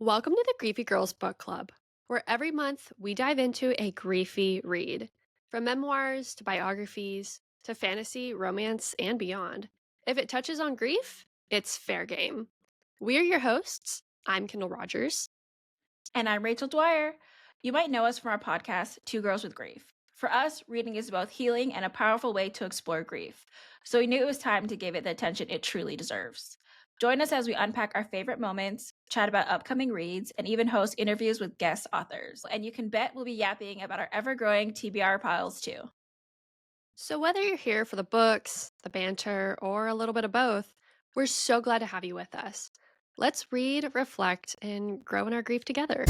Welcome to the Griefy Girls Book Club, where every month we dive into a griefy read. From memoirs to biographies to fantasy, romance, and beyond. If it touches on grief, it's fair game. We're your hosts. I'm Kendall Rogers. And I'm Rachel Dwyer. You might know us from our podcast, Two Girls with Grief. For us, reading is both healing and a powerful way to explore grief. So we knew it was time to give it the attention it truly deserves. Join us as we unpack our favorite moments, chat about upcoming reads, and even host interviews with guest authors. And you can bet we'll be yapping about our ever-growing TBR piles too. So, whether you're here for the books, the banter, or a little bit of both, we're so glad to have you with us. Let's read, reflect, and grow in our grief together.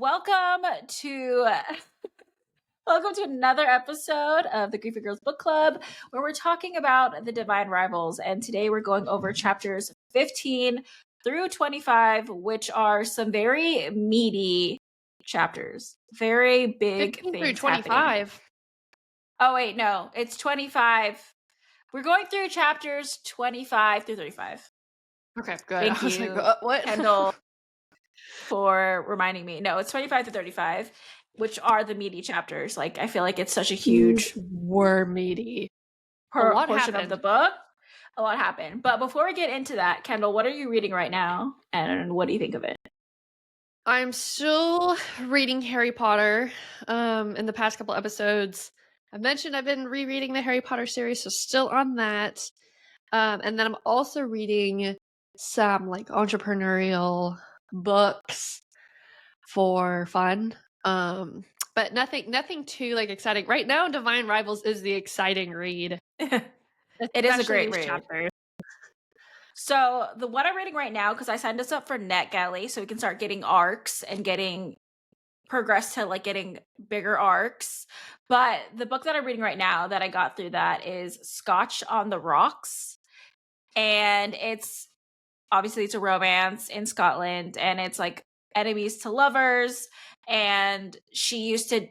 Welcome to Welcome to another episode of the Griefy Girls Book Club, where we're talking about the Divine Rivals. And today we're going over chapters 15 through 25, which are some very meaty chapters. Very big 15 through things happening. 25. Oh, wait, no, it's 25. We're going through chapters 25 through 35. Okay, good. Thank I was like, you, what? Kendall, for reminding me. No, it's 25 to 35, which are the meaty chapters. Like, I feel like it's such a huge were meaty. A lot portion of the happened. book. A lot happened. But before we get into that, Kendall, what are you reading right now? And what do you think of it? I'm still reading Harry Potter. In the past couple episodes, I've mentioned I've been rereading the Harry Potter series, so still on that. And then I'm also reading some like entrepreneurial books for fun. But nothing too like exciting. Right now, Divine Rivals is the exciting read. It is a Especially great these read. chapters. So the what I'm reading right now, because I signed us up for NetGalley, so we can start getting arcs and getting progress to like getting bigger arcs. But the book that I'm reading right now that I got through that is Scotch on the Rocks. And it's obviously it's a romance in Scotland, and it's like enemies to lovers. And she used to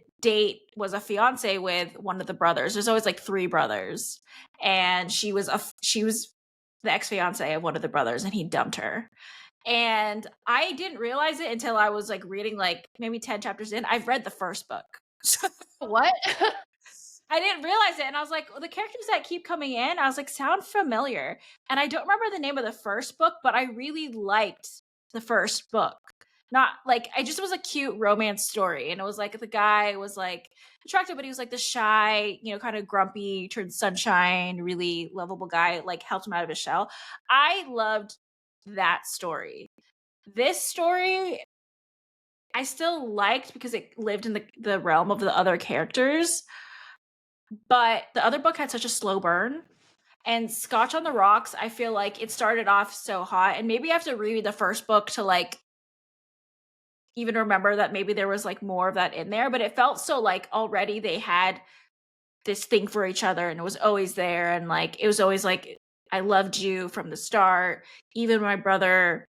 was a fiance with one of the brothers. There's always like three brothers, and she was the ex-fiance of one of the brothers, and he dumped her. And I didn't realize it until I was like reading like maybe 10 chapters in. I've read the first book. What? I didn't realize it. And I was like, well, the characters that keep coming in, I was like, sound familiar. And I don't remember the name of the first book, but I really liked the first book. Not like, I just was a cute romance story. And it was like, the guy was like attractive, but he was like the shy, kind of grumpy, turned sunshine, really lovable guy, like helped him out of his shell. I loved that story. This story, I still liked because it lived in the realm of the other characters. But the other book had such a slow burn. And Scotch on the Rocks, I feel like it started off so hot. And maybe I have to reread the first book to like even remember that maybe there was like more of that in there. But it felt so like already they had this thing for each other, and it was always there. And like it was always like, I loved you from the start. Even my brother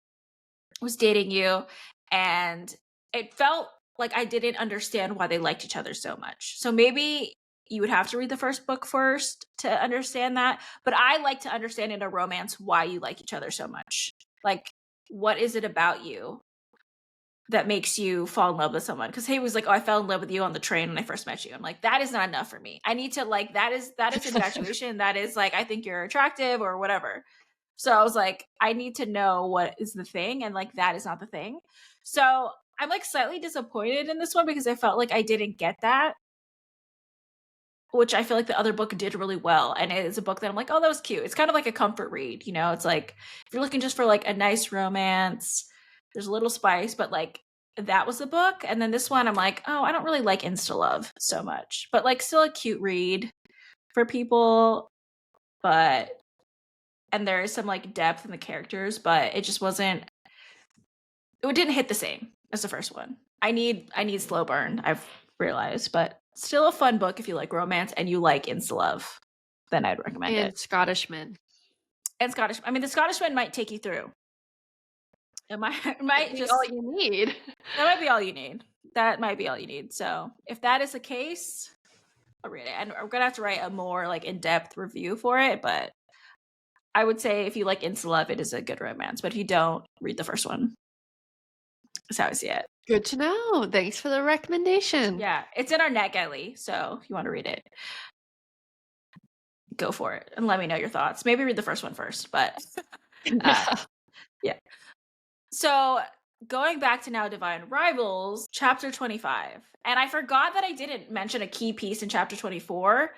was dating you. And it felt like I didn't understand why they liked each other so much. So maybe you would have to read the first book first to understand that. But I like to understand in a romance why you like each other so much. Like, what is it about you that makes you fall in love with someone? Because he was like, oh, I fell in love with you on the train when I first met you. I'm like, that is not enough for me. I need to like, that is infatuation. That is like, I think you're attractive or whatever. So I was like, I need to know what is the thing. And like, that is not the thing. So I'm like slightly disappointed in this one because I felt like I didn't get that, which I feel like the other book did really well. And it is a book that I'm like, oh, that was cute. It's kind of like a comfort read. It's like, if you're looking just for like a nice romance, there's a little spice, but like that was the book. And then this one, I'm like, oh, I don't really like Insta Love so much, but like still a cute read for people. And there is some like depth in the characters, but it just wasn't, it didn't hit the same as the first one. I need slow burn, I've realized, but still a fun book if you like romance and you like Insta Love, then I'd recommend And it. Scottish men. and Scottish. I mean, the Scottishman might take you through. It Might might be all just you need. that might be all you need. That might be all you need. So if that is the case, I'll read it. And I'm gonna have to write a more like in-depth review for it, but I would say if you like Insta Love, it is a good romance. But if you don't, read the first one. That's how I see it. Good to know. Thanks for the recommendation. Yeah, it's in our NetGalley, so if you want to read it, go for it and let me know your thoughts. Maybe read the first one first, but uh, yeah. So going back to Now Divine Rivals, chapter 25. And I forgot that I didn't mention a key piece in chapter 24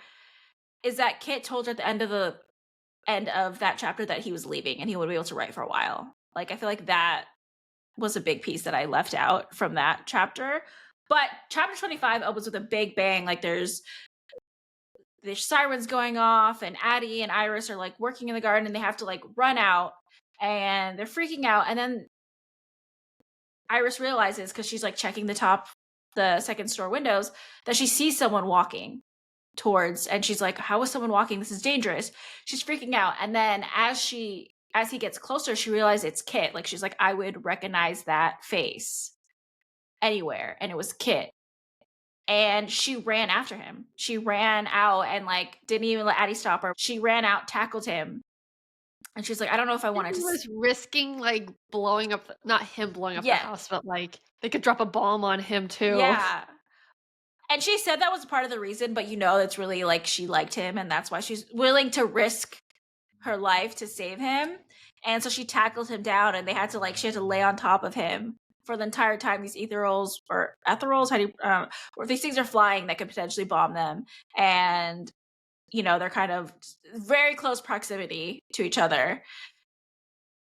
is that Kit told her at the end of that chapter that he was leaving and he would be able to write for a while. Like I feel like that was a big piece that I left out from that chapter. But chapter 25 opens with a big bang. Like there's sirens going off and Addie and Iris are like working in the garden and they have to like run out and they're freaking out. And then Iris realizes, because she's like checking the second store windows, that she sees someone walking towards, and she's like, how is someone walking? This is dangerous. She's freaking out. And then as he gets closer, she realizes it's Kit. Like she's like, I would recognize that face anywhere. And it was Kit. And she ran after him. She ran out and like didn't even let Addie stop her. She ran out, tackled him. And she's like, I don't know if I wanted He to. was risking like blowing up, not him blowing up the Yeah. house, but like they could drop a bomb on him too. Yeah. And she said that was part of the reason, but it's really like she liked him and that's why she's willing to risk her life to save him. And so she tackled him down and she had to lay on top of him for the entire time. These ethereals, or these things are flying that could potentially bomb them. And, they're kind of very close proximity to each other.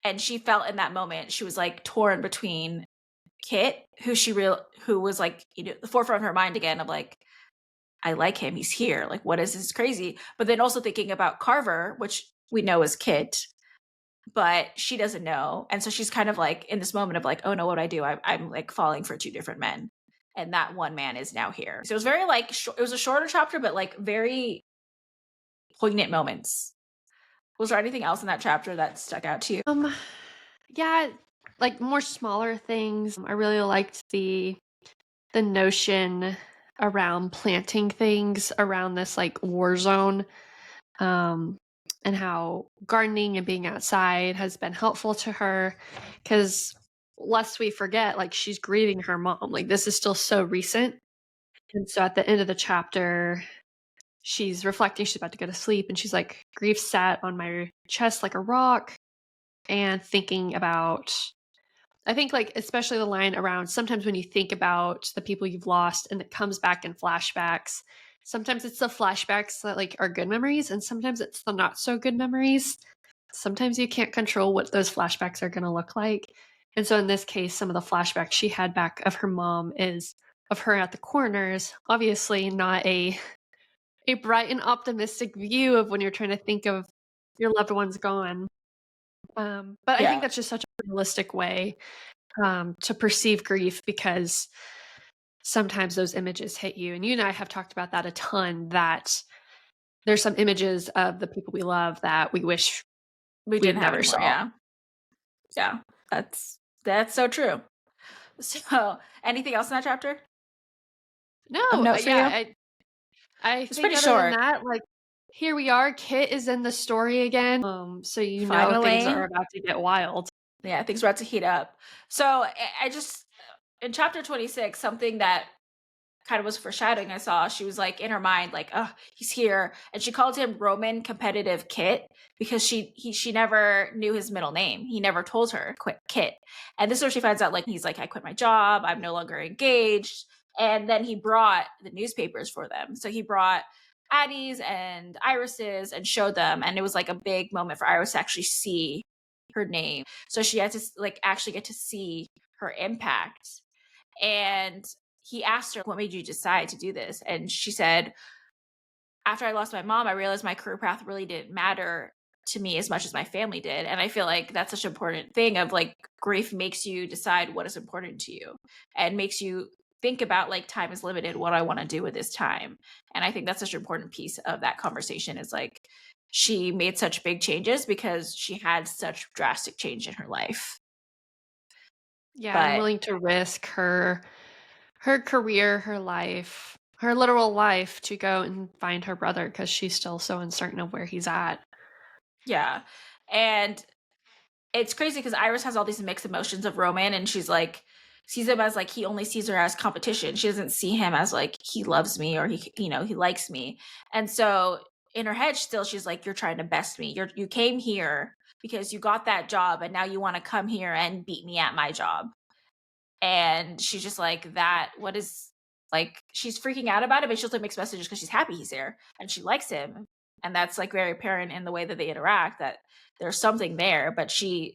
And she felt in that moment, she was like torn between Kit, who was like, the forefront of her mind again of like, I like him, he's here. Like, what is this crazy? But then also thinking about Carver, which we know is Kit, but she doesn't know. And so she's kind of like in this moment of like, oh no, what do I do? I'm like falling for two different men. And that one man is now here. So it was very like, it was a shorter chapter, but like very poignant moments. Was there anything else in that chapter that stuck out to you? Yeah, like more smaller things. I really liked the notion around planting things around this like war zone, and how gardening and being outside has been helpful to her, because lest we forget, like she's grieving her mom. Like this is still so recent. And so at the end of the chapter, she's reflecting, she's about to go to sleep, and she's like, grief sat on my chest like a rock, and thinking about, I think like especially the line around sometimes when you think about the people you've lost and it comes back in flashbacks, sometimes it's the flashbacks that like are good memories and sometimes it's the not so good memories. Sometimes you can't control what those flashbacks are going to look like. And so in this case, some of the flashbacks she had back of her mom is of her at the corners, obviously not a bright and optimistic view of when you're trying to think of your loved ones gone. But I think that's just such a realistic way to perceive grief, because sometimes those images hit you. And you and I have talked about that a ton, that there's some images of the people we love that we wish We didn't have never anymore, saw. Yeah. That's so true. So anything else in that chapter? No, notes for yeah, you? I It's think pretty other than short. that, like here we are, Kit is in the story again. So things Finally. are about to get wild. Yeah, things were about to heat up. So I just, in chapter 26, something that kind of was foreshadowing, I saw, she was like in her mind, like, oh, he's here. And she called him Roman Competitive Kit because she never knew his middle name. He never told her, quit Kit. And this is where she finds out, like, he's like, I quit my job. I'm no longer engaged. And then he brought the newspapers for them. So he brought Addie's and Iris's and showed them. And it was like a big moment for Iris to actually see her name. So she had to like actually get to see her impact. And he asked her, what made you decide to do this? And she said, after I lost my mom, I realized my career path really didn't matter to me as much as my family did. And I feel like that's such an important thing of like grief makes you decide what is important to you and makes you think about like time is limited. What do I want to do with this time? And I think that's such an important piece of that conversation is like, she made such big changes because she had such drastic change in her life. Yeah, and But willing to risk her career, her life, her literal life to go and find her brother because she's still so uncertain of where he's at. yeah. And it's crazy because Iris has all these mixed emotions of Roman, and she's like sees him as like he only sees her as competition. She doesn't see him as like he loves me or he likes me. And so in her head still she's like, you're trying to best me. You came here because you got that job and now you want to come here and beat me at my job. And she's just like, that what is like she's freaking out about it, but she'll like mixed messages because she's happy he's there and she likes him. And that's like very apparent in the way that they interact, that there's something there, but she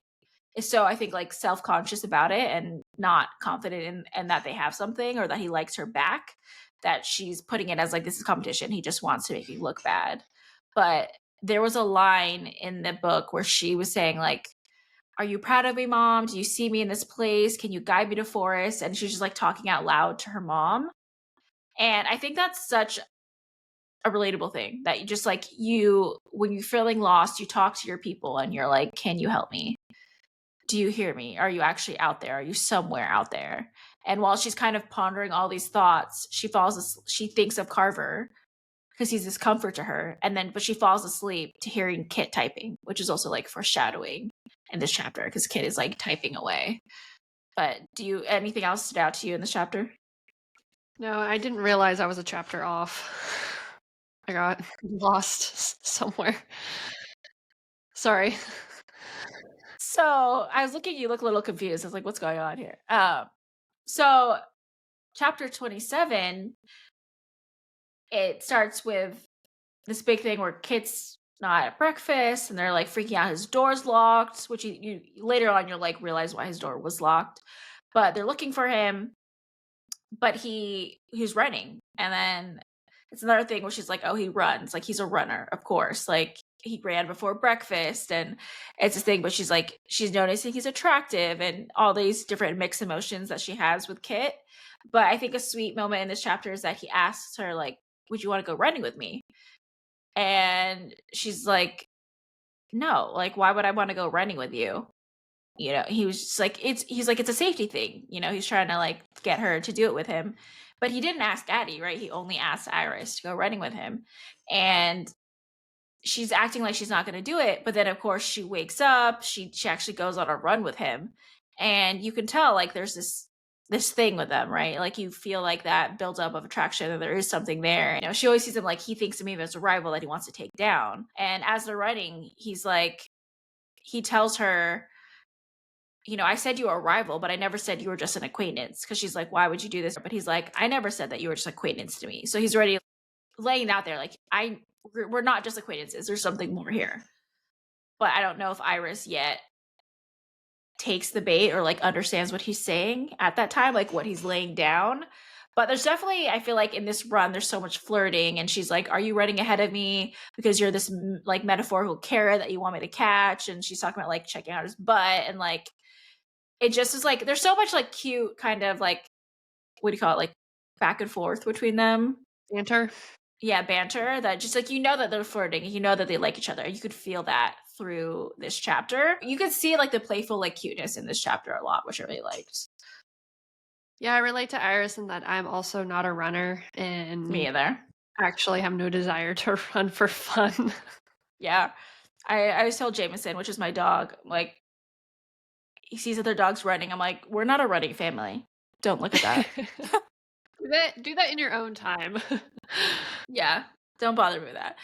is so I think like self-conscious about it and not confident in that they have something or that he likes her back, that she's putting it as like this is competition. He just wants to make me look bad. But there was a line in the book where she was saying like, are you proud of me, mom? Do you see me in this place? Can you guide me to Forest? And she's just like talking out loud to her mom. And I think that's such a relatable thing, that you just like when you're feeling lost, you talk to your people and you're like, can you help me? Do you hear me? Are you actually out there? Are you somewhere out there? And while she's kind of pondering all these thoughts, she thinks of Carver because he's this comfort to her. But she falls asleep to hearing Kit typing, which is also like foreshadowing in this chapter because Kit is like typing away. But anything else stood out to you in this chapter? No, I didn't realize I was a chapter off. I got lost somewhere. Sorry. So I was looking, you look a little confused. I was like, what's going on here? So chapter 27, it starts with this big thing where Kit's not at breakfast and they're like freaking out. His door's locked, which you later on you'll like realize why his door was locked. But they're looking for him, but he's running. And then it's another thing where she's like, oh, he runs. Like he's a runner, of course. Like he ran before breakfast and it's this thing, but she's noticing he's attractive and all these different mixed emotions that she has with Kit. But I think a sweet moment in this chapter is that he asks her, like, would you want to go running with me? And she's like, no, like, why would I want to go running with you? He was just like, he's like, it's a safety thing. He's trying to like get her to do it with him. But he didn't ask Addie, right? He only asked Iris to go running with him. And she's acting like she's not going to do it. But then, of course, she wakes up. She actually goes on a run with him. And you can tell, like, there's this thing with them, right? Like you feel like that buildup of attraction and there is something there. She always sees him like he thinks of me as a rival that he wants to take down. And as they're running, he tells her, I said you were a rival, but I never said you were just an acquaintance. Because she's like, why would you do this? But he's like, I never said that you were just an acquaintance to me. So he's already laying it out there like, we're not just acquaintances. There's something more here. But I don't know if Iris yet takes the bait or like understands what he's saying at that time, like what he's laying down. But there's definitely, I feel like in this run, there's so much flirting. And she's like, are you running ahead of me because you're this like metaphorical carrot that you want me to catch? And she's talking about like checking out his butt. And like, it just is like, there's so much like cute kind of like, what do you call it? Like back and forth between them. Banter. Yeah, banter that just like, that they're flirting. That they like each other. You could feel that through this chapter. You could see like the playful like cuteness in this chapter a lot, which I really liked. Yeah, I relate to Iris in that I'm also not a runner and Me either. actually have no desire to run for fun. Yeah. I always tell Jameson, which is my dog, like he sees other dogs running. I'm like, we're not a running family. Don't look at that. Do that in your own time. Yeah. Don't bother me with that.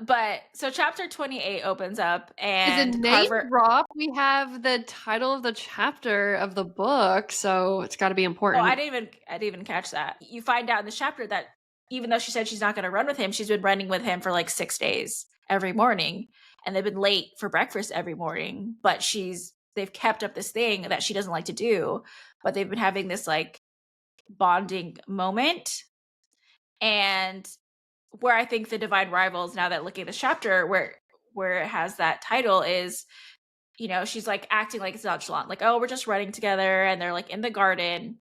But so chapter 28 opens up Is a and name Carver. drop? We have the title of the chapter of the book, so it's got to be Oh, important. I didn't even catch that. You find out in the chapter that even though she said she's not going to run with him, she's been running with him for like 6 days every morning, and they've been late for breakfast every morning. But they've kept up this thing that she doesn't like to do, but they've been having this like bonding moment. And where I think the divine rivals, now that looking at this chapter, where it has that title is, she's like acting like it's nonchalant, like, oh, we're just running together, and they're like in the garden.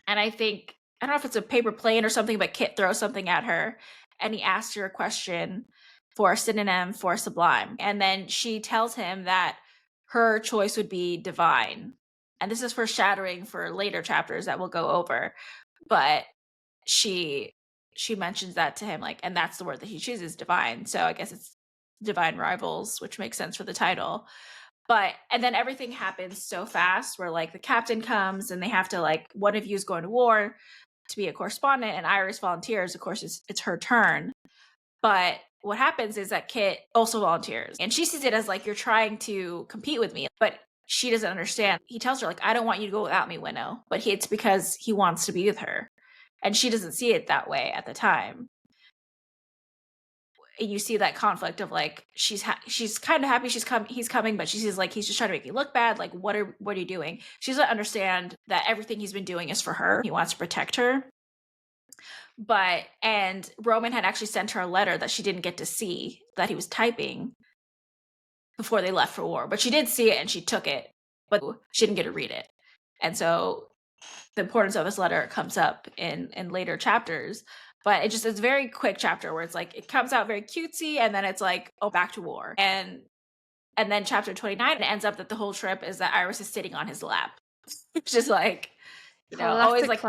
And I don't know if it's a paper plane or something, but Kit throws something at her and he asks her a question. for a synonym for sublime. And then she tells him that her choice would be divine. And this is foreshadowing for later chapters that we'll go over. But she mentions that to him, like, and that's the word that he chooses, divine. So I guess it's divine rivals, which makes sense for the title. But and then everything happens so fast where like the captain comes and they have to, like, one of you is going to war to be a correspondent and Iris volunteers. Of course, it's her turn. But what happens is that Kit also volunteers and she sees it as like, you're trying to compete with me, but she doesn't understand. He tells her, like, I don't want you to go without me, Winnow, but it's because he wants to be with her. And she doesn't see it that way at the time. You see that conflict of like, she's kind of happy he's coming, but she sees like he's just trying to make me look bad. Like, what are you doing? She doesn't understand that everything he's been doing is for her. He wants to protect her. And Roman had actually sent her a letter that she didn't get to see, that he was typing before they left for war. But she did see it and she took it, but she didn't get to read it. And so the importance of this letter comes up in later chapters. But it's a very quick chapter where it's like, it comes out very cutesy and then it's like, oh, back to war. And then chapter 29, it ends up that the whole trip is that Iris is sitting on his lap. Which is like, you know, always like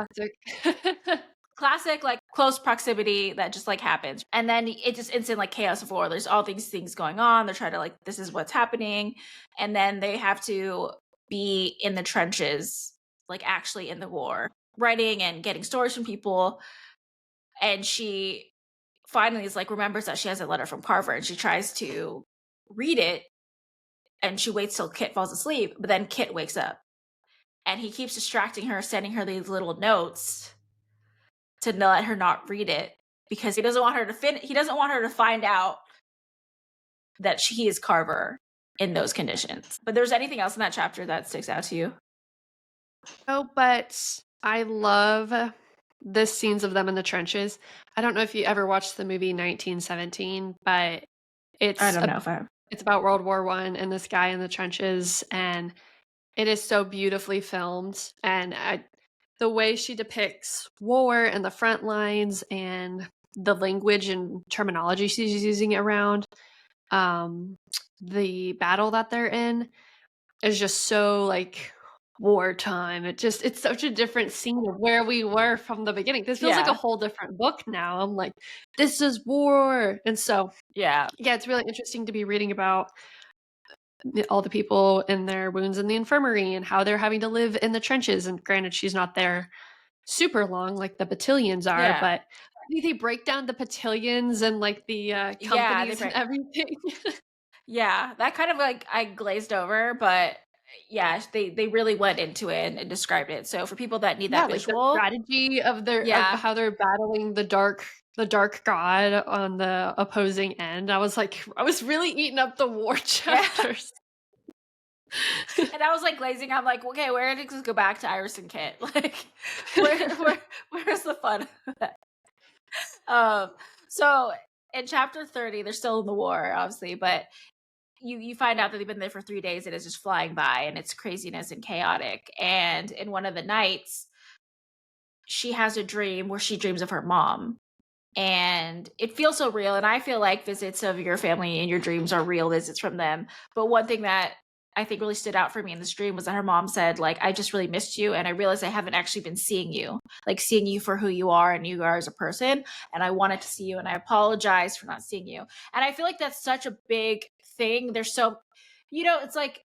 classic, like close proximity that just like happens. And then it's instant like chaos of war. There's all these things going on. They're trying to like, this is what's happening. And then they have to be in the trenches, like actually in the war, writing and getting stories from people. And she finally is like, remembers that she has a letter from Carver and she tries to read it and she waits till Kit falls asleep, but then Kit wakes up and he keeps distracting her, sending her these little notes to let her not read it because he doesn't want her to find out that he is Carver in those conditions. But there's anything else in that chapter that sticks out to you? Oh, but I love the scenes of them in the trenches. I don't know if you ever watched the movie 1917, but I don't know if I have. It's about World War I and this guy in the trenches, and it is so beautifully filmed. And the way she depicts war and the front lines and the language and terminology she's using around the battle that they're in is just so like wartime. It's such a different scene of where we were from the beginning. This feels like a whole different book now. I'm like, this is war. And so yeah, it's really interesting to be reading about all the people and their wounds in the infirmary and how they're having to live in the trenches. And granted, she's not there super long like the battalions are, but I think they break down the battalions and like the companies and everything. Yeah, that kind of like I glazed over, but yeah, they really went into it and described it. So for people that need that visual, the strategy of of how they're battling the dark god on the opposing end. I was really eating up the war chapters. And I was like glazing. I'm like, okay, where did this go back to Iris and Kit? Like, where's the fun? So in chapter 30, they're still in the war, obviously, but you find out that they've been there for 3 days and it's just flying by and it's craziness and chaotic. And in one of the nights, she has a dream where she dreams of her mom. And it feels so real. And I feel like visits of your family in your dreams are real visits from them. But one thing that I think really stood out for me in this dream was that her mom said, like, I just really missed you. And I realized I haven't actually been seeing you for who you are and you are as a person. And I wanted to see you. And I apologize for not seeing you. And I feel like that's such a big thing. There's so, it's like,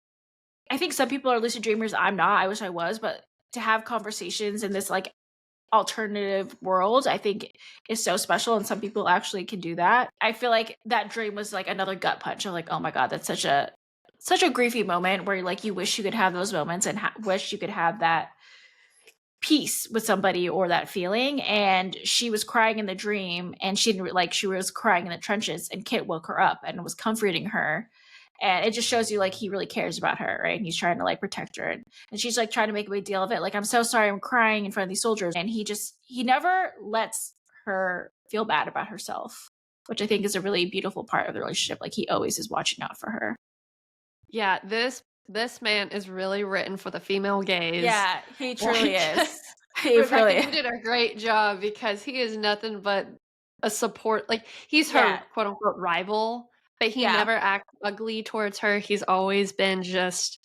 I think some people are lucid dreamers. I'm not. I wish I was. But to have conversations in this like alternative world, I think is so special. And some people actually can do that. I feel like that dream was like another gut punch of like, oh my God, that's such a griefy moment where like you wish you could have those moments and wish you could have that peace with somebody or that feeling. And she was crying in the dream and she was crying in the trenches and Kit woke her up and was comforting her. And it just shows you like he really cares about her, right? And he's trying to like protect her. And she's like trying to make a big deal of it. Like, I'm so sorry I'm crying in front of these soldiers. And he never lets her feel bad about herself, which I think is a really beautiful part of the relationship. Like, he always is watching out for her. Yeah, this man is really written for the female gaze. Yeah, he truly is. He really did a great job because he is nothing but a support, like, he's her Yeah. quote unquote "rival," but he Yeah. never acts ugly towards her. He's always been just,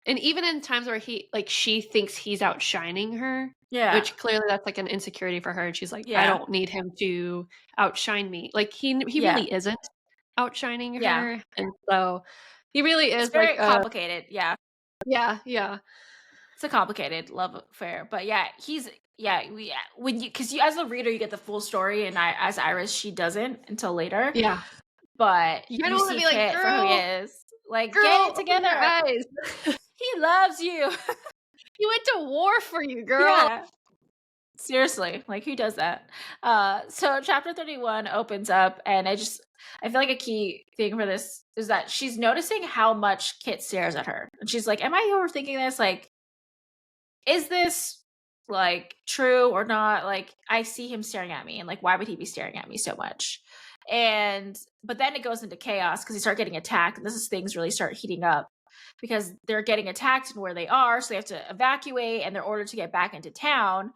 and even in times where she thinks he's outshining her, Yeah. which clearly that's, like, an insecurity for her, and she's like, "I Yeah. don't need him to outshine me." Like, he Yeah. really isn't outshining Yeah. her, and so he really It's is like very a complicated. Yeah. yeah, yeah. It's a complicated love affair. But yeah, he's yeah, we when you because you as a reader you get the full story and I as Iris she doesn't until later. Yeah. But You kinda you wanna see be like, Kit for who he "Girl, is. Like, get it girl, open your together. eyes. He loves you. He went to war for you, girl." Yeah. Seriously, like who does that? So chapter 31 opens up and I feel like a key thing for this is that she's noticing how much Kit stares at her. And she's like, am I overthinking this? Like, is this like true or not? Like, I see him staring at me, and like, why would he be staring at me so much? And but then it goes into chaos because they start getting attacked, and this is things really start heating up because they're getting attacked and where they are, so they have to evacuate and they're ordered to get back into town.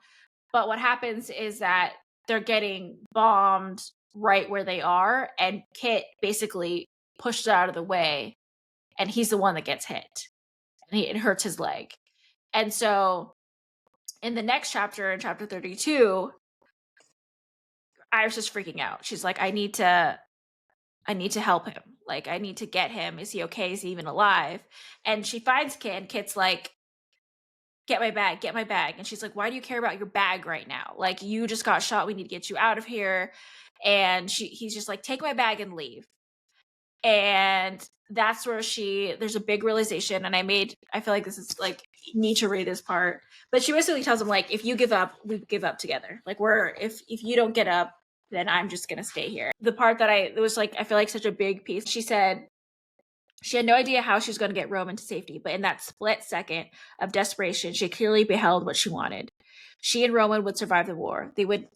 But what happens is that they're getting bombed right where they are, and Kit basically pushed out of the way, and he's the one that gets hit, and it hurts his leg. And so in the next chapter, in chapter 32, Iris is freaking out. She's like, I need to help him. Like, I need to get him. Is he okay? Is he even alive? And she finds Kit, and Kit's like, get my bag, get my bag. And she's like, why do you care about your bag right now? Like, you just got shot. We need to get you out of here. And he's just like, take my bag and leave. And that's where there's a big realization. And I feel like this is like, you need to read this part. But she basically tells him, like, if you give up, we give up together. Like, if you don't get up, then I'm just going to stay here. The part that it was like, I feel like such a big piece. She said, she had no idea how she was going to get Roman to safety, but in that split second of desperation, she clearly beheld what she wanted. She and Roman would survive the war. They would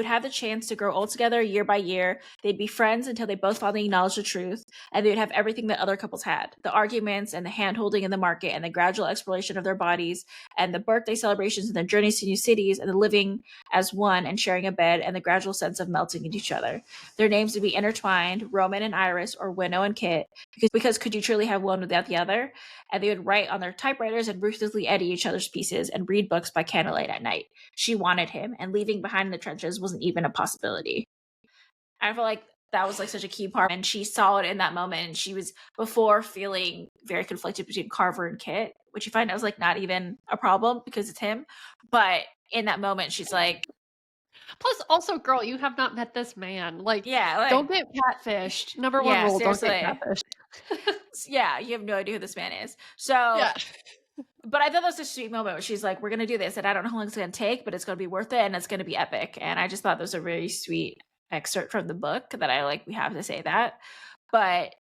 have the chance to grow old together year by year. They'd be friends until they both finally acknowledged the truth, and they would have everything that other couples had. The arguments and the hand-holding in the market and the gradual exploration of their bodies and the birthday celebrations and their journeys to new cities and the living as one and sharing a bed and the gradual sense of melting into each other. Their names would be intertwined, Roman and Iris, or Winnow and Kit, because could you truly have one without the other? And they would write on their typewriters and ruthlessly edit each other's pieces and read books by candlelight at night. She wanted him, and leaving behind in the trenches wasn't even a possibility. I feel like that was like such a key part, and she saw it in that moment. And she was before feeling very conflicted between Carver and Kit, which you find out was like not even a problem because it's him. But in that moment, she's like, Plus, also, girl, you have not met this man. Like, yeah, like, don't get catfished. Number one yeah, rule, don't get seriously. catfished. Yeah, you have no idea who this man is. So Yeah. but I thought that was a sweet moment where she's like, we're going to do this. And I don't know how long it's going to take, but it's going to be worth it. And it's going to be epic. And I just thought that was a really sweet excerpt from the book that we have to say that. But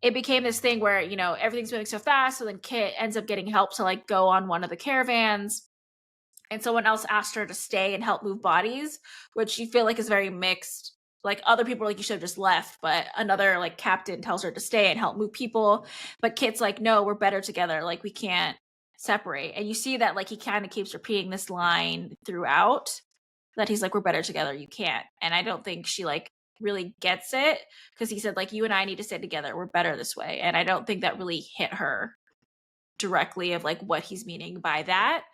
it became this thing where, everything's moving so fast. So then Kit ends up getting help to like go on one of the caravans. And someone else asked her to stay and help move bodies, which you feel like is very mixed. Like other people are like, you should have just left, but another like captain tells her to stay and help move people. But Kit's like, no, we're better together. Like we can't separate. And you see that like he kind of keeps repeating this line throughout that he's like, we're better together. You can't. And I don't think she like really gets it because he said like, you and I need to stay together. We're better this way. And I don't think that really hit her directly of like what he's meaning by that,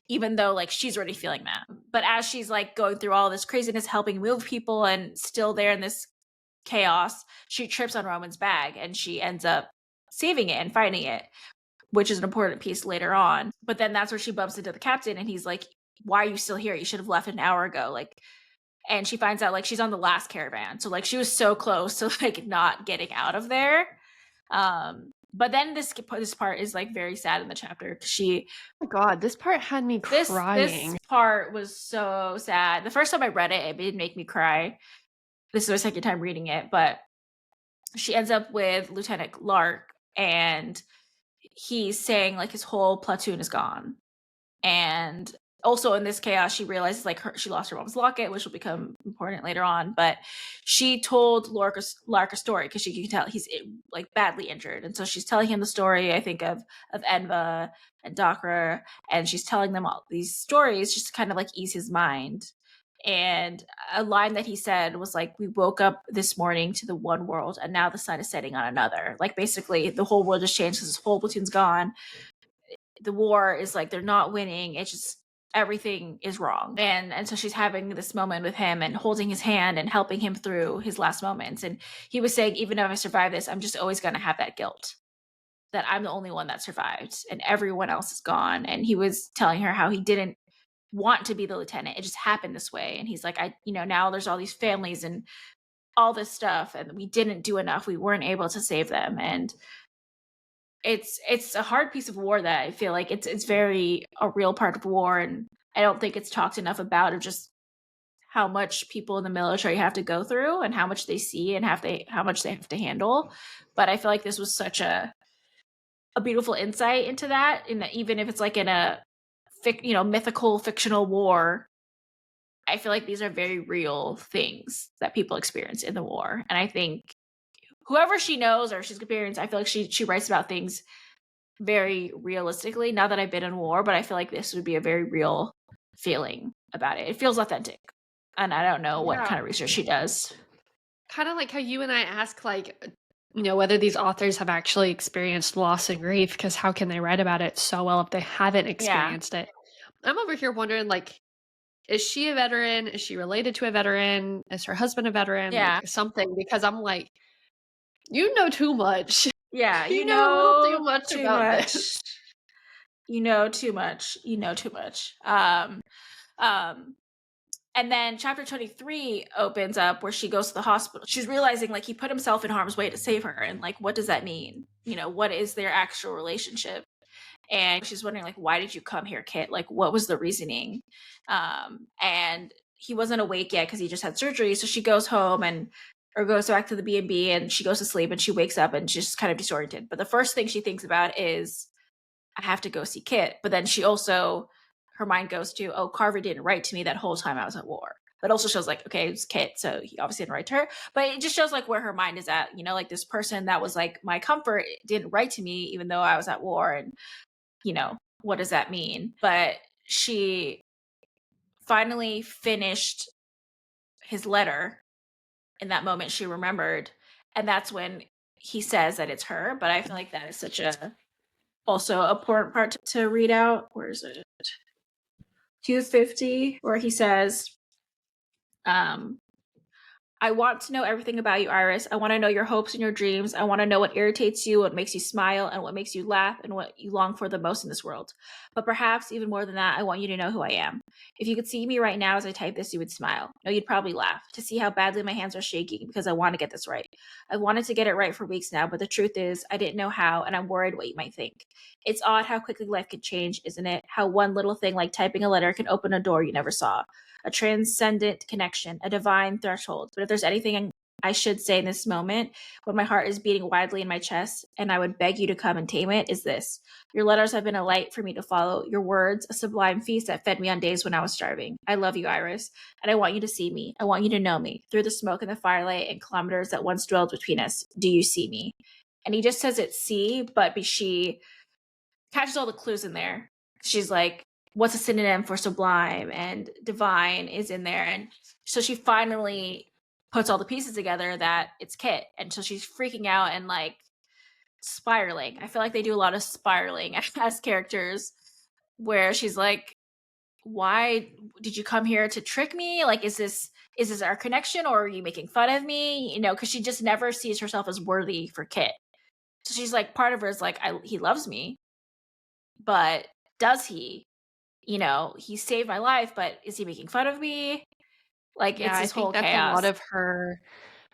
even though like she's already feeling that. But as she's like going through all this craziness, helping move people and still there in this chaos, she trips on Roman's bag and she ends up saving it and finding it, which is an important piece later on. But then that's where she bumps into the captain and he's like, why are you still here? You should have left an hour ago. Like, and she finds out like she's on the last caravan. So like she was so close to like not getting out of there. But then this part is like very sad in the chapter because Oh my god, this part had me this crying. part was so sad. The first time I read it, it did make me cry. This is my second time reading it, but she ends up with Lieutenant Lark, and he's saying like his whole platoon is gone, and also in this chaos she realizes like she lost her mom's locket, which will become important later on. But she told Lark a story because she can tell he's like badly injured, and so she's telling him the story, I think, of Enva and Dakra, and she's telling them all these stories just to kind of like ease his mind. And a line that he said was like, we woke up this morning to the one world and now the sun is setting on another. Like basically the whole world has changed because this whole platoon's gone. The war is like, they're not winning. It's just everything is wrong. And so she's having this moment with him and holding his hand and helping him through his last moments. And he was saying, even if I survive this, I'm just always going to have that guilt that I'm the only one that survived and everyone else is gone. And he was telling her how he didn't want to be the lieutenant. It just happened this way. And he's like, now there's all these families and all this stuff, and we didn't do enough. We weren't able to save them. And it's a hard piece of war that I feel like it's very a real part of war. And I don't think it's talked enough about of just how much people in the military have to go through and how much they see and how much they have to handle. But I feel like this was such a beautiful insight into that, in that even if it's like in a mythical fictional war, I feel like these are very real things that people experience in the war. And I think whoever she knows or she's experienced, I feel like she writes about things very realistically. Not that I've been in war, but I feel like this would be a very real feeling about it. It feels authentic. And I don't know what kind of research she does. Kind of like how you and I ask, like, whether these authors have actually experienced loss and grief, because how can they write about it so well if they haven't experienced it? I'm over here wondering, like, is she a veteran? Is she related to a veteran? Is her husband a veteran? Yeah. Like something, because I'm like, you know too much. Yeah, you know a little too much too about much. this. You know too much. You know too much. And then chapter 23 opens up where she goes to the hospital. She's realizing like he put himself in harm's way to save her. And like, what does that mean? What is their actual relationship? And she's wondering like, why did you come here, Kit? Like, what was the reasoning? And he wasn't awake yet because he just had surgery. So she goes home or goes back to the B&B and she goes to sleep and she wakes up and she's just kind of disoriented. But the first thing she thinks about is, I have to go see Kit. But then her mind goes to, oh, Carver didn't write to me that whole time I was at war. But also shows like, okay, it was Kit, so he obviously didn't write to her. But it just shows like where her mind is at, like this person that was like my comfort didn't write to me even though I was at war. And, what does that mean? But she finally finished his letter. In that moment, she remembered. And that's when he says that it's her. But I feel like that is such also an important part to read out. Where is it? 250, where he says, I want to know everything about you, Iris. I want to know your hopes and your dreams. I want to know what irritates you, what makes you smile, and what makes you laugh, and what you long for the most in this world. But perhaps even more than that, I want you to know who I am. If you could see me right now as I type this, you would smile. No, you'd probably laugh to see how badly my hands are shaking because I want to get this right. I've wanted to get it right for weeks now, but the truth is, I didn't know how, and I'm worried what you might think. It's odd how quickly life can change, isn't it? How one little thing like typing a letter can open a door you never saw. A transcendent connection, a divine threshold. But if there's anything I should say in this moment, when my heart is beating wildly in my chest, and I would beg you to come and tame it, is this. Your letters have been a light for me to follow. Your words, a sublime feast that fed me on days when I was starving. I love you, Iris, and I want you to see me. I want you to know me. Through the smoke and the firelight and kilometers that once dwelled between us, do you see me? And he just says it's see, but she catches all the clues in there. She's like, what's a synonym for sublime, and divine is in there. And so she finally puts all the pieces together that it's Kit. And so she's freaking out and like spiraling. I feel like they do a lot of spiraling as characters where she's like, why did you come here to trick me? Like, is this our connection, or are you making fun of me? Because she just never sees herself as worthy for Kit. So she's like, part of her is like, he loves me, but does he? He saved my life, but is he making fun of me? Like, it's this whole chaos. I think that's a lot of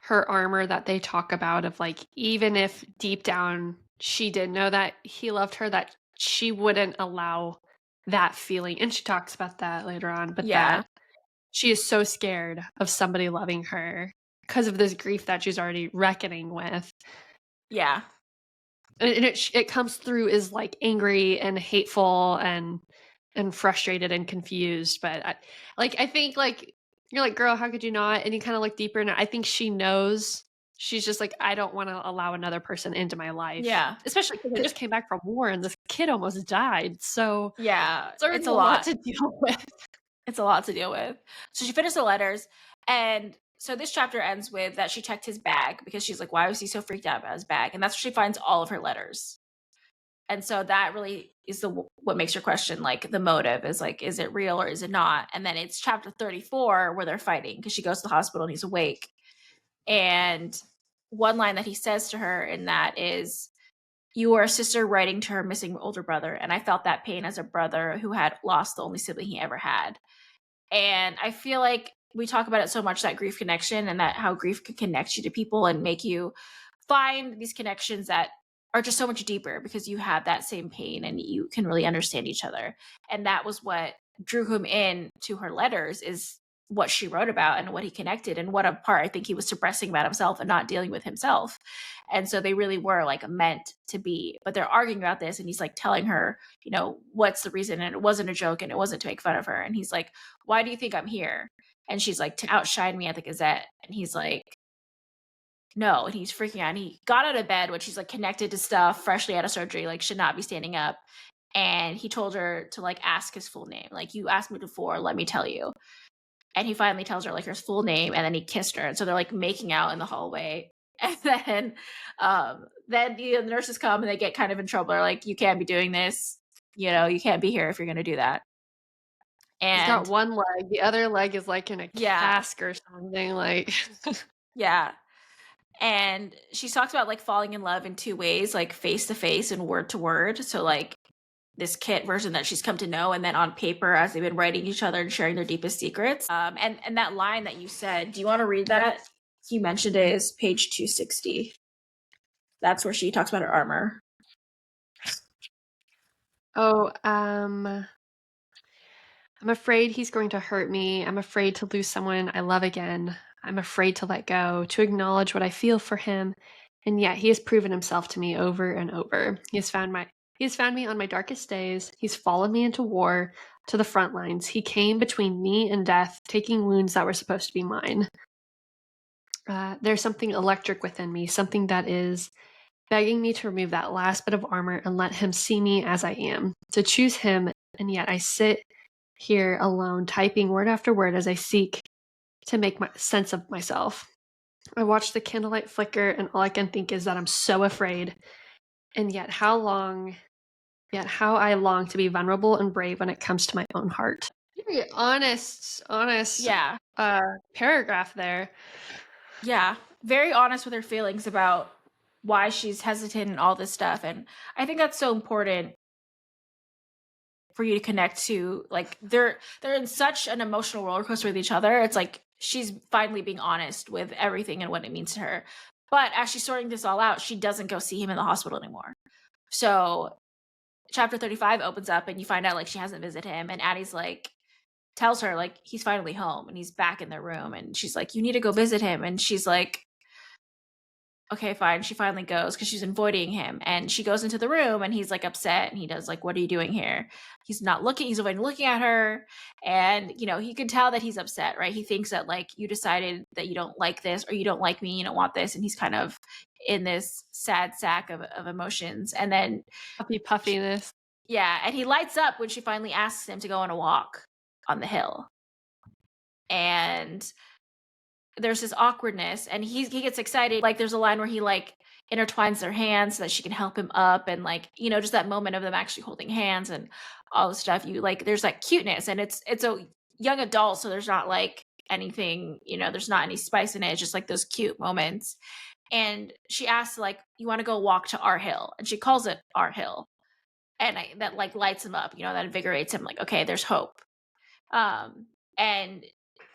her armor that they talk about, of like, even if deep down she did know that he loved her, that she wouldn't allow that feeling. And she talks about that later on, but that she is so scared of somebody loving her because of this grief that she's already reckoning with. Yeah. And it comes through as like angry and hateful and frustrated and confused. But I think like, you're like, girl, how could you not? And you kind of look deeper, and I think she knows. She's just like, I don't want to allow another person into my life. Yeah. Especially because I just came back from war and this kid almost died. So yeah, it's a lot to deal with. It's a lot to deal with. So she finished the letters, and so this chapter ends with that she checked his bag because she's like, why was he so freaked out about his bag? And that's where she finds all of her letters. And so that really is what makes her question, like, the motive is like, is it real or is it not? And then it's chapter 34 where they're fighting because she goes to the hospital and he's awake. And one line that he says to her in that is, you are a sister writing to her missing older brother, and I felt that pain as a brother who had lost the only sibling he ever had. And I feel like we talk about it so much, that grief connection, and that how grief can connect you to people and make you find these connections that are just so much deeper because you have that same pain and you can really understand each other. And that was what drew him in to her letters, is what she wrote about and what he connected, and what a part I think he was suppressing about himself and not dealing with himself. And so they really were like meant to be, but they're arguing about this, and he's like telling her, you know, what's the reason, and it wasn't a joke and it wasn't to make fun of her. And he's like, why do you think I'm here? And she's like, to outshine me at the Gazette. And he's like, no. And he's freaking out. And he got out of bed, which he's like connected to stuff, freshly out of surgery, like should not be standing up. And he told her to like ask his full name. Like, you asked me before, let me tell you. And he finally tells her like her full name, and then he kissed her. And so they're like making out in the hallway. And then the nurses come and they get kind of in trouble. They're like, you can't be doing this. You know, you can't be here if you're going to do that. He's got And one leg, the other leg is like in a yeah, cask or something, like yeah. And she talks about like falling in love in two ways, like face to face and word to word. So like this kit version that she's come to know, and then on paper as they've been writing each other and sharing their deepest secrets. And that line that you said, do you want to read that? You mentioned it is page 260. That's where she talks about her armor. Oh, I'm afraid he's going to hurt me. I'm afraid to lose someone I love again. I'm afraid to let go, to acknowledge what I feel for him. And yet he has proven himself to me over and over. He has found me on my darkest days. He's followed me into war, to the front lines. He came between me and death, taking wounds that were supposed to be mine. There's something electric within me, something that is begging me to remove that last bit of armor and let him see me as I am, to choose him, and yet I sit here alone, typing word after word as I seek to make sense of myself. I watch the candlelight flicker, and all I can think is that I'm so afraid, and yet how I long to be vulnerable and brave when it comes to my own heart. Very honest Yeah. paragraph there. Yeah. Very honest with her feelings about why she's hesitant and all this stuff. And I think that's so important for you to connect to. Like, they're in such an emotional roller coaster with each other. It's like she's finally being honest with everything and what it means to her. But as she's sorting this all out, she doesn't go see him in the hospital anymore. So chapter 35 opens up and you find out like she hasn't visited him, and Addie's like tells her like he's finally home and he's back in their room, and she's like, you need to go visit him. And she's like, okay, fine. She finally goes because she's been avoiding him, and she goes into the room and he's like upset, and he does like, what are you doing here? He's not looking, he's avoiding looking at her. And you know, he could tell that he's upset, right? He thinks that like, you decided that you don't like this, or you don't like me, you don't want this. And he's kind of in this sad sack of emotions. And then Puffiness. yeah, and he lights up when she finally asks him to go on a walk on the hill. And there's this awkwardness, and he gets excited. Like, there's a line where he like intertwines their hands so that she can help him up, and like, you know, just that moment of them actually holding hands and all the stuff. You like, there's that cuteness, and it's a young adult, so there's not like anything, you know, there's not any spice in it. It's just like those cute moments. And she asks like, you want to go walk to our hill? And she calls it our hill. And that like lights him up, you know, that invigorates him. Like, okay, there's hope. And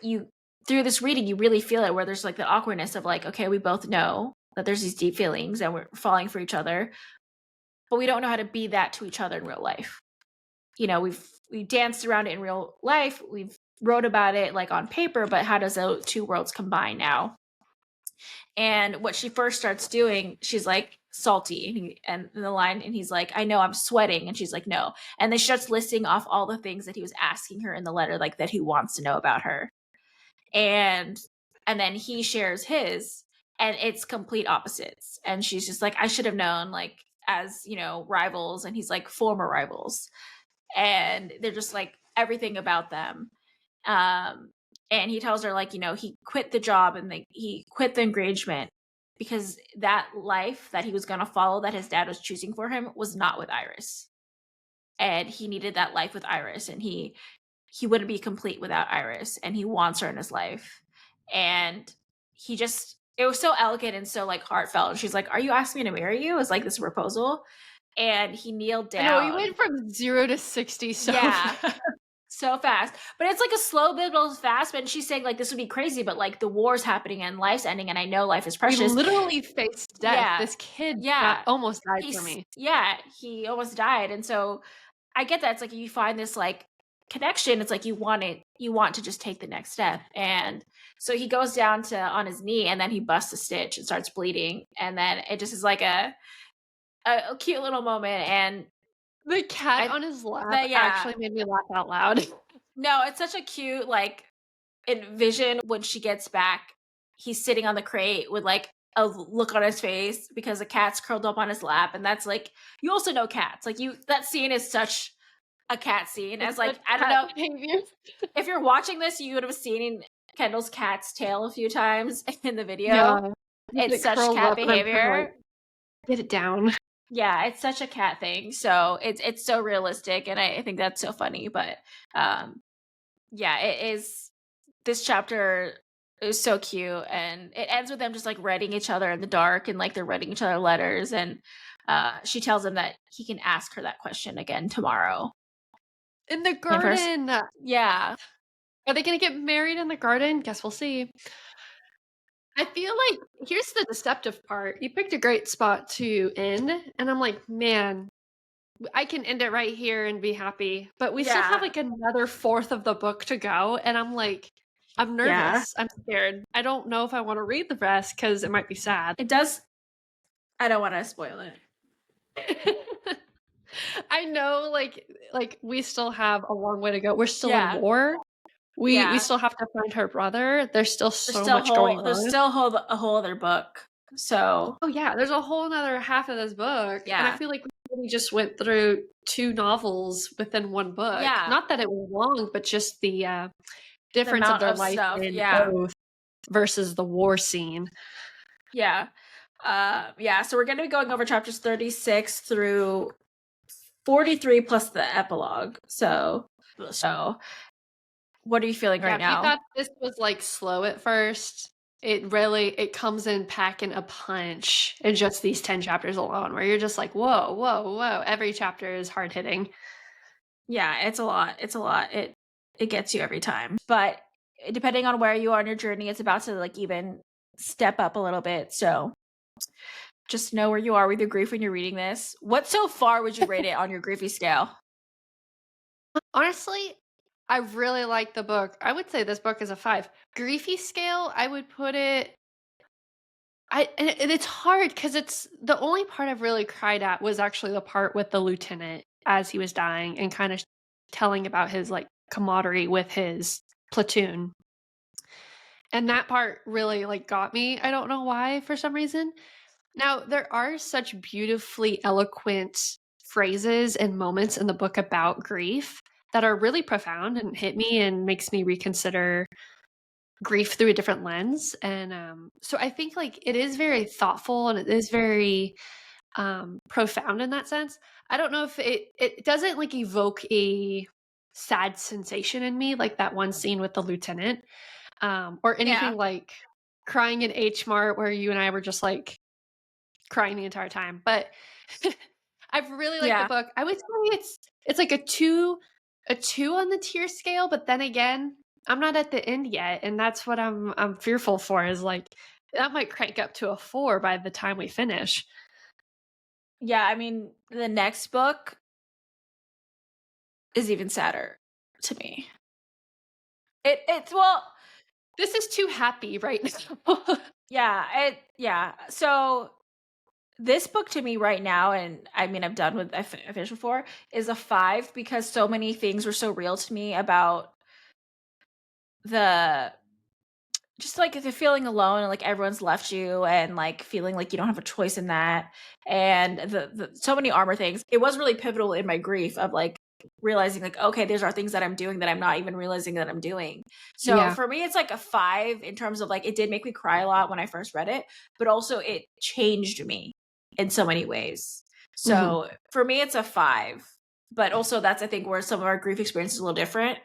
you, through this reading, you really feel it, where there's like the awkwardness of like, okay, we both know that there's these deep feelings and we're falling for each other, but we don't know how to be that to each other in real life. You know, we danced around it in real life. We've wrote about it like on paper, but how does those two worlds combine now? And what she first starts doing, she's like salty, and the line, and he's like, I know I'm sweating. And she's like, no. And then she starts listing off all the things that he was asking her in the letter, like that he wants to know about her. And then he shares his, and it's complete opposites. And she's just like, I should have known, like, as, you know, rivals. And he's like, former rivals. And they're just like everything about them. And he tells her, like, he quit the job and he quit the engagement because that life that he was going to follow, that his dad was choosing for him, was not with Iris. And he needed that life with Iris, and he wouldn't be complete without Iris, and he wants her in his life. And it was so elegant and so like heartfelt. And she's like, "Are you asking me to marry you?" Is like this proposal. And he kneeled I know, you down. went from 0 to 60 so Yeah. fast. So fast. But it's like a slow build fast. But she's saying, like, this would be crazy, but like the war's happening and life's ending, and I know life is We precious. literally faced death. Yeah. This kid Yeah. almost died for me. He almost died. And so I get that. It's like you find this like connection. It's like you want to just take the next step. And so he goes down on his knee, and then he busts a stitch and starts bleeding. And then it just is like a cute little moment. And The cat on his lap actually made me laugh out loud. No, it's such a cute, like, envision when she gets back. He's sitting on the crate with like a look on his face because the cat's curled up on his lap. And that's like, you also know cats. Like, that scene is such a cat scene. As like, I don't know. Behavior. If you're watching this, you would have seen Kendall's cat's tail a few times in the video. Yeah. It's such cat behavior. Like, get it down. Yeah, it's such a cat thing. So it's so realistic, and I think that's so funny. But yeah, it is. This chapter is so cute, and it ends with them just like writing each other in the dark, and like they're writing each other letters, and she tells him that he can ask her that question again tomorrow. In the garden. Yeah. Are they gonna get married in the garden? Guess we'll see. I feel like here's the deceptive part. You picked a great spot to end, and I'm like, man, I can end it right here and be happy. But we still have like another fourth of the book to go, and I'm like, I'm nervous. Yeah. I'm scared. I don't know if I want to read the rest because it might be sad. It does. I don't want to spoil it. I know, like we still have a long way to go. We're still in war. We still have to find her brother. There's still much going on. There's still a whole other book. So yeah, there's a whole other half of this book. Yeah. And I feel like we just went through 2 novels within one book. Yeah. Not that it was long, but just the difference of their life in both versus the war scene. Yeah. So we're going to be going over chapters 36 through 43 plus the epilogue. So what are you feeling right now? If you thought this was like slow at first, it comes in packing a punch in just these 10 chapters alone, where you're just like, whoa, whoa, whoa. Every chapter is hard hitting. Yeah, it's a lot. It gets you every time. But depending on where you are on your journey, it's about to like even step up a little bit. So just know where you are with your grief when you're reading this. What so far would you rate it on your griefy scale? Honestly, I really like the book. I would say this book is a 5. Griefy scale, I would put it. And it's hard because it's the only part I've really cried at was actually the part with the lieutenant as he was dying and kind of telling about his like camaraderie with his platoon. And that part really like got me. I don't know why, for some reason. Now, there are such beautifully eloquent phrases and moments in the book about grief that are really profound and hit me and makes me reconsider grief through a different lens. And so I think like it is very thoughtful and it is very profound in that sense. I don't know if it doesn't like evoke a sad sensation in me like that one scene with the lieutenant or anything like crying in H Mart where you and I were just like crying the entire time. But I've really liked the book. I would say it's like a 2 on the tear scale, but then again, I'm not at the end yet, and that's what I'm fearful for is like that might crank up to a 4 by the time we finish. Yeah, I mean, the next book is even sadder to me. It's this is too happy right now. Yeah. So this book to me right now, and I mean, I finished before, is a 5 because so many things were so real to me about just like the feeling alone and like everyone's left you and like feeling like you don't have a choice in that. And the so many armor things. It was really pivotal in my grief of like realizing like, okay, these are things that I'm doing that I'm not even realizing that I'm doing. So Yeah. for me, it's like a 5 in terms of like, it did make me cry a lot when I first read it, but also it changed me in so many ways. Mhm. So for me, it's a 5. But also that's, I think, where some of our grief experience is a little different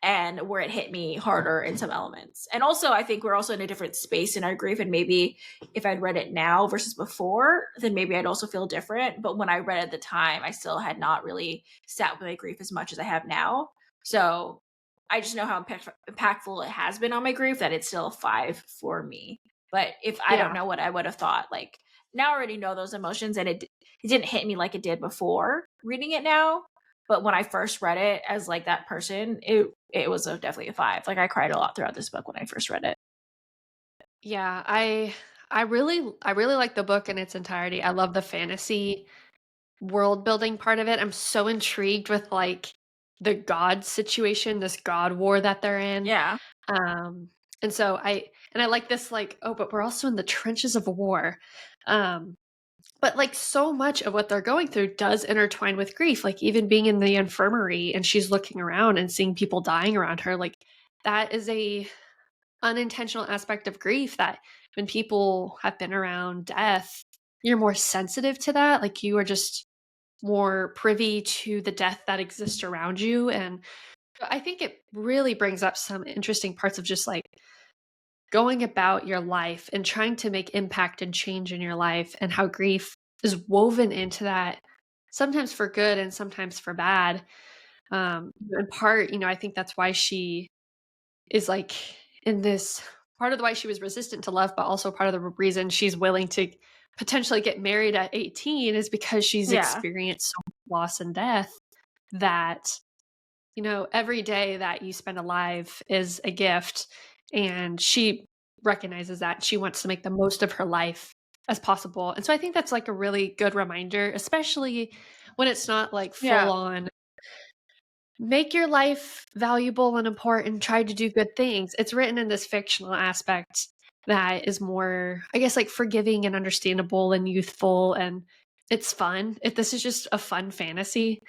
and where it hit me harder in some elements. And also, I think we're also in a different space in our grief. And maybe if I'd read it now versus before, then maybe I'd also feel different. But when I read it at the time, I still had not really sat with my grief as much as I have now. So I just know how impactful it has been on my grief that it's still a 5 for me. But if I don't Yeah. know what I would have thought, like now I already know those emotions and it didn't hit me like it did before reading it now. But when I first read it as like that person, it was definitely a 5. Like I cried a lot throughout this book when I first read it. Yeah, I really like the book in its entirety. I love the fantasy world building part of it. I'm so intrigued with like the god situation, this god war that they're in. Yeah. Um and so I like this like, oh, but we're also in the trenches of a war. Um but like so much of what they're going through does intertwine with grief. Like even being in the infirmary and she's looking around and seeing people dying around her, like that is a unintentional aspect of grief that when people have been around death, you're more sensitive to that. Like you are just more privy to the death that exists around you. And I think it really brings up some interesting parts of just like going about your life and trying to make impact and change in your life and how grief is woven into that, sometimes for good and sometimes for bad. In part, I think that's why she is like in this part of the why she was resistant to love, but also part of the reason she's willing to potentially get married at 18 is because she's Yeah. experienced so much loss and death that, every day that you spend alive is a gift. And she recognizes that she wants to make the most of her life as possible. And so I think that's like a really good reminder, especially when it's not like full Yeah. on make your life valuable and important, try to do good things. It's written in this fictional aspect that is more, I guess, like forgiving and understandable and youthful, and it's fun. This is just a fun fantasy.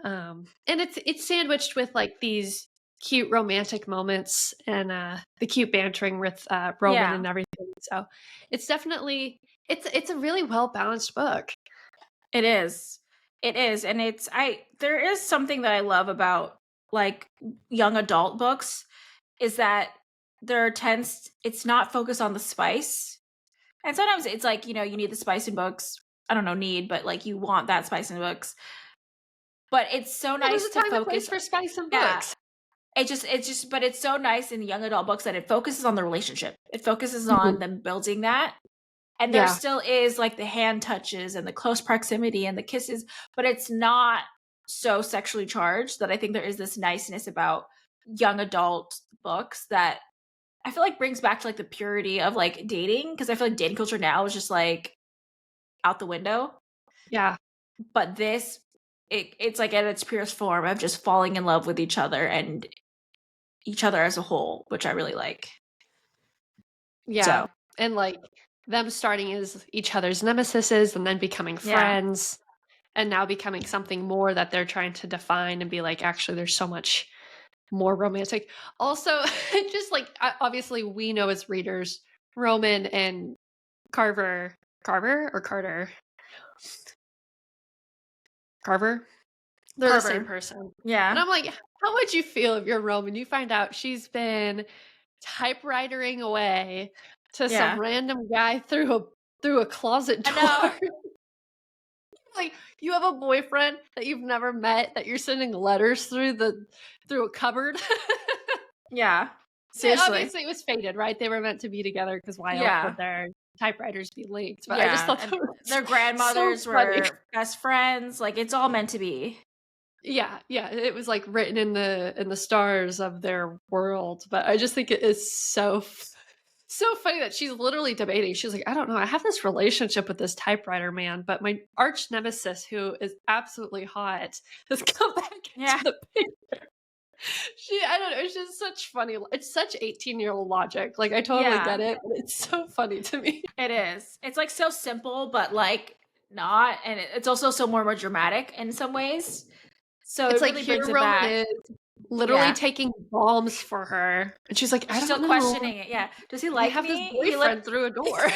And it's sandwiched with like these cute romantic moments and the cute bantering with Roman Yeah. and everything. So it's definitely it's a really well balanced book. It is. It is. And there is something that I love about like young adult books is that it's not focused on the spice. And sometimes it's like, you need the spice in books. I don't know, need, but like you want that spice in books. But it's so Yeah, there's nice a to time and place focus. for spice and Yeah. books. But it's so nice in young adult books that it focuses on the relationship. It focuses on Mhm. them building that. And there Yeah. still is like the hand touches and the close proximity and the kisses, but it's not so sexually charged that I think there is this niceness about young adult books that I feel like brings back to like the purity of like dating. Cause I feel like dating culture now is just like out the window. Yeah. But it's like at its purest form of just falling in love with each other and each other as a whole, which I really like. Yeah. So And like them starting as each other's nemesises and then becoming yeah. friends and now becoming something more that they're trying to define and be like, actually, there's so much more romantic. Also, just like obviously we know as readers, Roman and Carver or Carter, Carver, they're the same Carver. person. And Yeah. I'm like, how would you feel if you're Roman? You find out she's been typewritering away to some Yeah. random guy through a closet I door. know. Like you have a boyfriend that you've never met that you're sending letters through a cupboard. Yeah. Yeah, Seriously. obviously it was fated, right? They were meant to be together because why else would Yeah. their typewriters be linked? But I just Yeah, thought that and was their so grandmothers funny. were best friends, like, it's all meant to be. Yeah, yeah, it was like written in the stars of their world. But I just think it is so funny that she's literally debating. She's like, I don't know, I have this relationship with this typewriter man, but my arch nemesis, who is absolutely hot, has come back into Yeah, the picture. I don't know, it's just such funny. It's such 18-year-old logic. Like I totally yeah, get it, but it's so funny to me. it is. It's, like, so simple, but, like, not, and it's also so more dramatic in some ways. So It's it like really here brings it Roman back. is literally Yeah. taking bombs for her, and she's like, "I She's still don't know. questioning it. Yeah. Does he I like have this me? He like boyfriend through a door."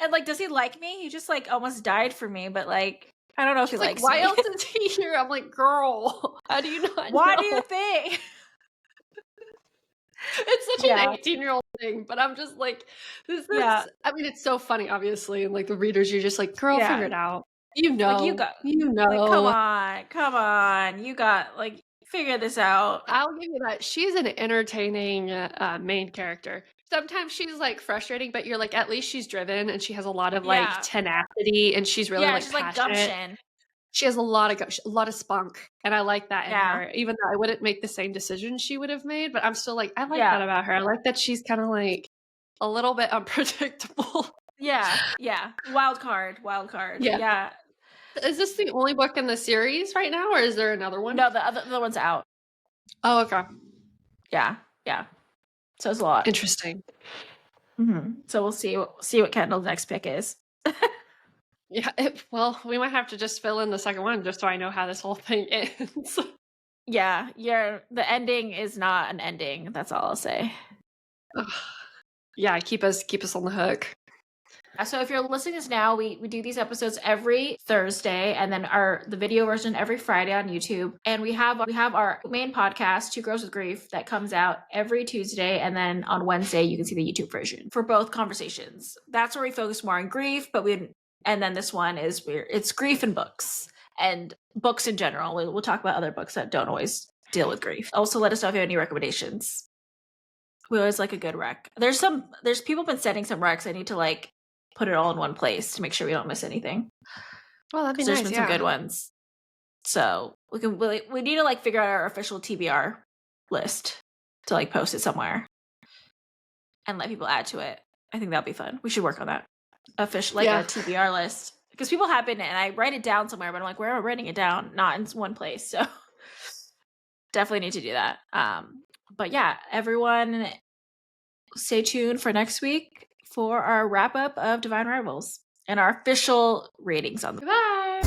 and like, does he like me? He just like almost died for me, but like I don't know if he She's like, likes "Why me. else is he here?" I'm like, "Girl, how do you not Why do you know?" think? It's such an Yeah. 18-year-old thing, but I'm just like, this Yeah. is I mean, it's so funny, obviously, and, like, the readers, you're just like, "Girl, figure Yeah. it out. You Like you know. got You like come know." on. Come on. You got like figure this out. I'll give you that. She's an entertaining, main character. Sometimes she's, like, frustrating, but you're like, at least she's driven, and she has a lot of, like, Yeah. tenacity, and she's really, Yeah, like, she's like passionate. gumption. She has a lot of a lot of spunk, and I like that in Yeah. her, even though I wouldn't make the same decision she would have made, but I'm still like, I like that Yeah. about her. I like that she's kinda, like, a little bit unpredictable. Yeah. Yeah. Wild card. Wild card. Yeah. Yeah. Is this the only book in the series right now, or is there another one? No, the other one's out. Oh, okay. Yeah. Yeah. So it's a lot. Interesting. So we'll see what Kendall's next pick is. Yeah, well, we might have to just fill in the second one just so I know how this whole thing ends. Yeah, the ending is not an ending. That's all I'll say. Ugh. Yeah, keep us on the hook. So if you're listening to this now, we do these episodes every Thursday, and then the video version every Friday on YouTube. And we have our main podcast, Two Girls with Grief, that comes out every Tuesday, and then on Wednesday you can see the YouTube version for both conversations. That's where we focus more on grief, and then this one it's grief and books and books in general. We'll talk about other books that don't always deal with grief. Also, let us know if you have any recommendations. We always like a good rec. There's people been sending some recs. I need to like put it all in one place to make sure we don't miss anything. Well, that'd be There's nice, been yeah. some good ones. So we need to like figure out our official TBR list to like post it somewhere and let people add to it. I think that'd be fun. We should work on that. Official like a TBR list. Because people have been and I write it down somewhere, but I'm like, where am I writing it down? Not in one place. So definitely need to do that. But yeah, everyone stay tuned for next week for our wrap up of Divine Rivals and our official ratings on the Goodbye.